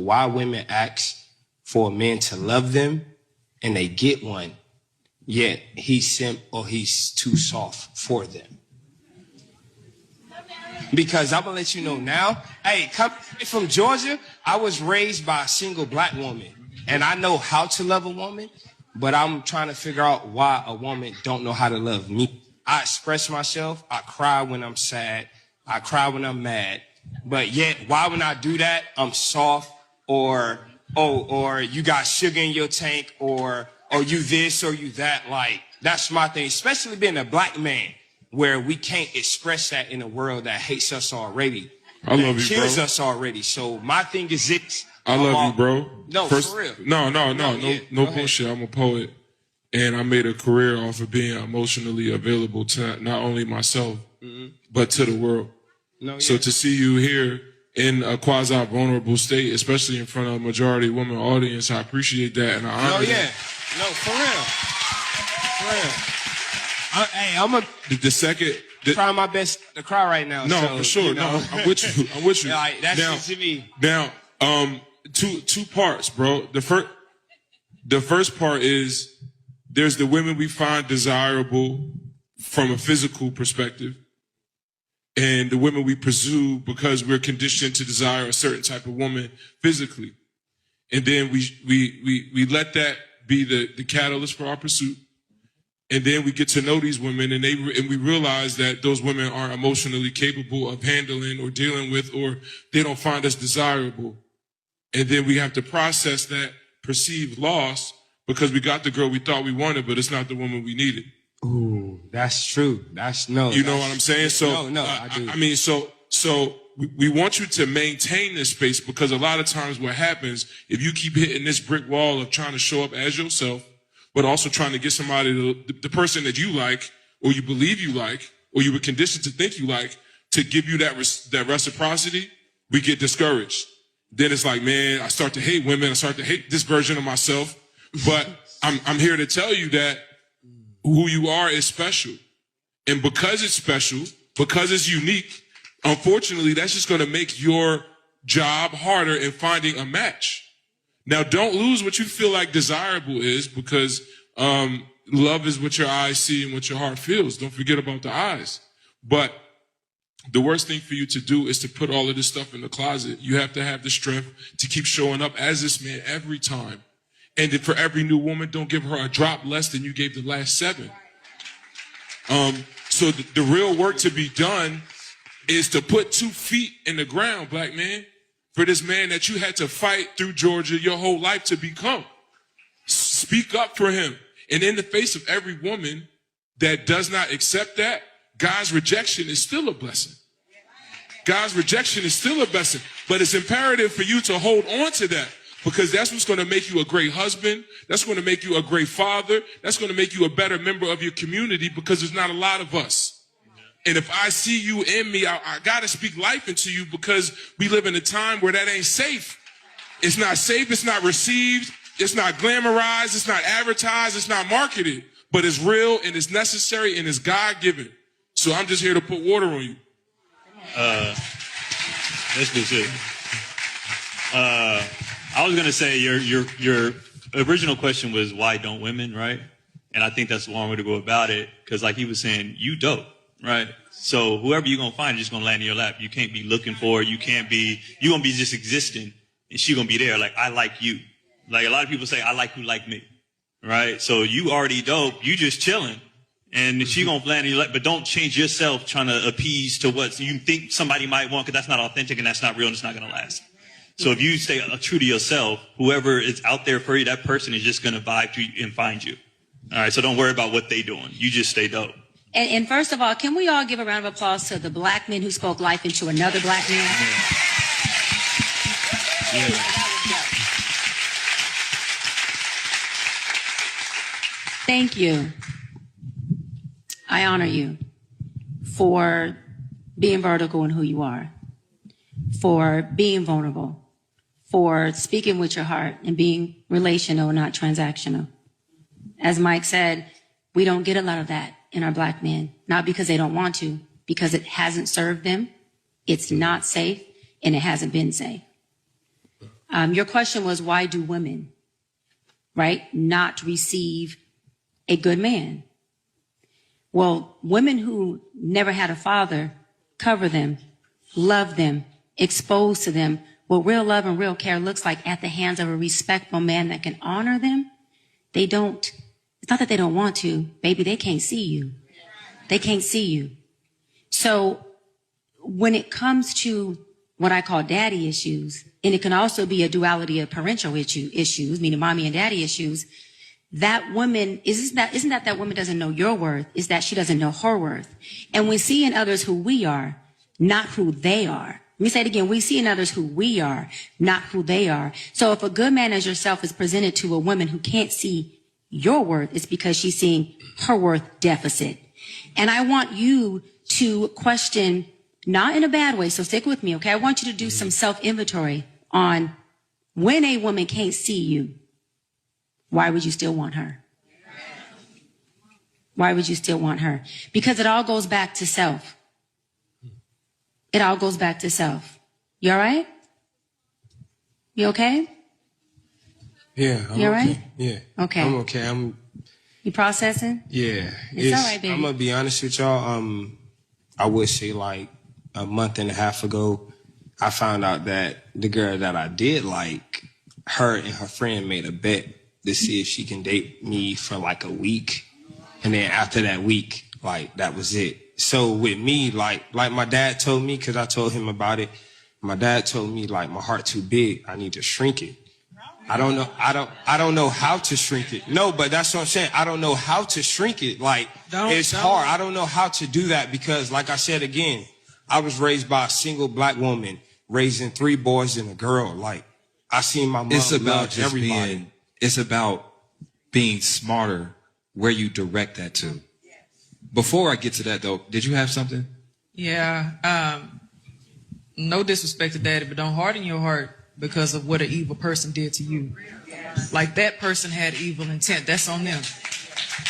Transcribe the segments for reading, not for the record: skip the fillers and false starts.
why women ask for a man to love them and they get one, yet he's simp or he's too soft for them. Because I'm gonna let you know now, hey, come from Georgia, I was raised by a single black woman. And I know how to love a woman, but I'm trying to figure out why a woman don't know how to love me. I express myself, I cry when I'm sad, I cry when I'm mad. But yet, why when I do that, I'm soft, or you got sugar in your tank, or you this or you that. Like, that's my thing, especially being a black man, where we can't express that in a world that hates us already. I love you, bro. Kills us already. So my thing is this. I love you, bro. No, First, for real. No bullshit. I'm a poet, and I made a career off of being emotionally available to not only myself, but to the world. So to see you here in a quasi-vulnerable state, especially in front of a majority woman audience, I appreciate that, and I honor that. No, for real. Hey, I'm a the second. try my best to cry right now. No, so, for sure. You know. No, I'm with you. I'm with you. Like, that's now, just to me. Now, two parts, bro. The first part is there's the women we find desirable from a physical perspective, and the women we pursue because we're conditioned to desire a certain type of woman physically, and then we let that be the catalyst for our pursuit. And then we get to know these women, and we realize that those women aren't emotionally capable of handling or dealing with, or they don't find us desirable. And then we have to process that perceived loss because we got the girl we thought we wanted, but it's not the woman we needed. Ooh, that's true. You know what I'm saying? So no, I do. I mean, so we want you to maintain this space, because a lot of times what happens, if you keep hitting this brick wall of trying to show up as yourself, but also trying to get somebody, the person that you like, or you believe you like, or you were conditioned to think you like, to give you that reciprocity, we get discouraged. Then it's like, man, I start to hate women. I start to hate this version of myself. But I'm here to tell you that who you are is special. And because it's special, because it's unique, unfortunately, that's just going to make your job harder in finding a match. Now, don't lose what you feel like desirable is, because love is what your eyes see and what your heart feels. Don't forget about the eyes. But the worst thing for you to do is to put all of this stuff in the closet. You have to have the strength to keep showing up as this man every time. And for every new woman, don't give her a drop less than you gave the last 7. So the real work to be done is to put 2 feet in the ground, black man, for this man that you had to fight through Georgia your whole life to become. Speak up for him. And in the face of every woman that does not accept that, God's rejection is still a blessing. God's rejection is still a blessing. But it's imperative for you to hold on to that, because that's what's going to make you a great husband. That's going to make you a great father. That's going to make you a better member of your community, because there's not a lot of us. And if I see you in me, I got to speak life into you, because we live in a time where that ain't safe. It's not safe. It's not received. It's not glamorized. It's not advertised. It's not marketed. But it's real, and it's necessary, and it's God-given. So I'm just here to put water on you. That's good shit. I was going to say your original question was, why don't women, right? And I think that's the wrong way to go about it, because like he was saying, you dope. Right. So whoever you're going to find is just going to land in your lap. You can't be looking for it. You're going to be just existing, and she's going to be there. Like, I like you. Like a lot of people say, I like who like me. Right. So you already dope. You just chilling, and she's going to land in your lap. But don't change yourself trying to appease to what you think somebody might want, because that's not authentic and that's not real and it's not going to last. So if you stay true to yourself, whoever is out there for you, that person is just going to vibe to you and find you. All right. So don't worry about what they doing. You just stay dope. And first of all, can we all give a round of applause to the black men who spoke life into another black man? Yeah. Thank you. I honor you for being vertical in who you are, for being vulnerable, for speaking with your heart and being relational, not transactional. As Mike said, we don't get a lot of that in our black men, not because they don't want to, because it hasn't served them, it's not safe, and it hasn't been safe. Your question was, why do women, right, not receive a good man? Well, women who never had a father cover them, love them, expose to them what real love and real care looks like at the hands of a respectful man that can honor them. They don't, it's not that they don't want to, baby, they can't see you. They can't see you. So when it comes to what I call daddy issues, and it can also be a duality of parental issues, meaning mommy and daddy issues, that woman, isn't that woman doesn't know your worth, is that she doesn't know her worth. And we see in others who we are, not who they are. Let me say it again. We see in others who we are, not who they are. So if a good man as yourself is presented to a woman who can't see your worth, it's because she's seeing her worth deficit. And I want you to question, not in a bad way, so stick with me, okay? I want you to do some self-inventory on when a woman can't see you, why would you still want her? Why would you still want her? Because it all goes back to self. It all goes back to self. You all right? You okay? Yeah, I'm You all okay. right? Yeah. Okay. I'm okay. You processing? Yeah. It's all right, baby. I'm gonna be honest with y'all. I would say like a month and a half ago, I found out that the girl that I did like, her and her friend made a bet to see if she can date me for like a week. And then after that week, like that was it. So with me, like my dad told me, cause I told him about it. My dad told me like my heart too big. I need to shrink it. I don't know how to shrink it. No, but that's what I'm saying. I don't know how to shrink it. Like it's hard. I don't know how to do that because like I said again, I was raised by a single black woman, raising 3 boys and a girl. Like I seen my mom It's about love just everybody. it's about being smarter where you direct that to. Before I get to that though, did you have something? Yeah. No disrespect to daddy, but don't harden your heart because of what an evil person did to you. Like that person had evil intent. That's on them.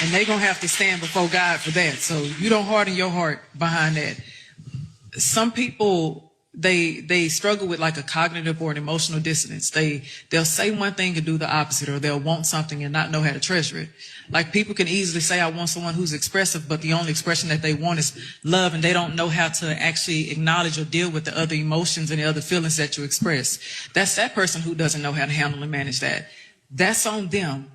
And they're going to have to stand before God for that. So you don't harden your heart behind that. Some people, they struggle with like a cognitive or an emotional dissonance. They'll say one thing and do the opposite, or they'll want something and not know how to treasure it. Like people can easily say, I want someone who's expressive, but the only expression that they want is love, and they don't know how to actually acknowledge or deal with the other emotions and the other feelings that you express. That's that person who doesn't know how to handle and manage that. That's on them.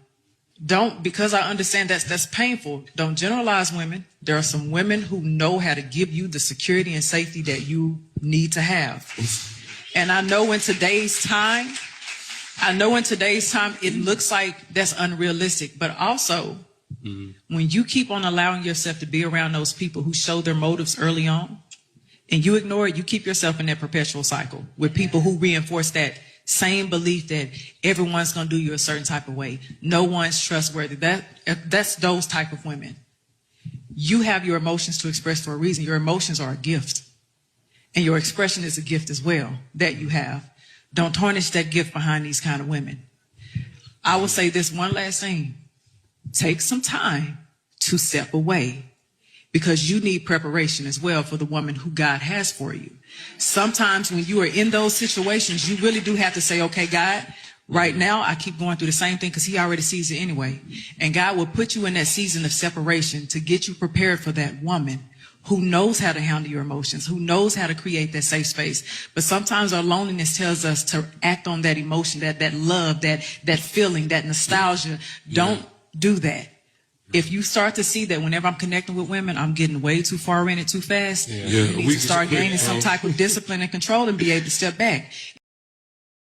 Because I understand that's painful, don't generalize women. There are some women who know how to give you the security and safety that you need to have. And I know in today's time, it looks like that's unrealistic. But also, when you keep on allowing yourself to be around those people who show their motives early on, and you ignore it, you keep yourself in that perpetual cycle with people who reinforce that same belief that everyone's going to do you a certain type of way. No one's trustworthy. That's those type of women. You have your emotions to express for a reason. Your emotions are a gift. And your expression is a gift as well that you have. Don't tarnish that gift behind these kind of women. I will say this one last thing. Take some time to step away, because you need preparation as well for the woman who God has for you. Sometimes when you are in those situations, you really do have to say, okay, God, right now I keep going through the same thing because he already sees it anyway. And God will put you in that season of separation to get you prepared for that woman who knows how to handle your emotions, who knows how to create that safe space. But sometimes our loneliness tells us to act on that emotion, that love, that feeling, that nostalgia. Don't do that. If you start to see that whenever I'm connecting with women, I'm getting way too far in it too fast, you need to start gaining some type of discipline and control and be able to step back.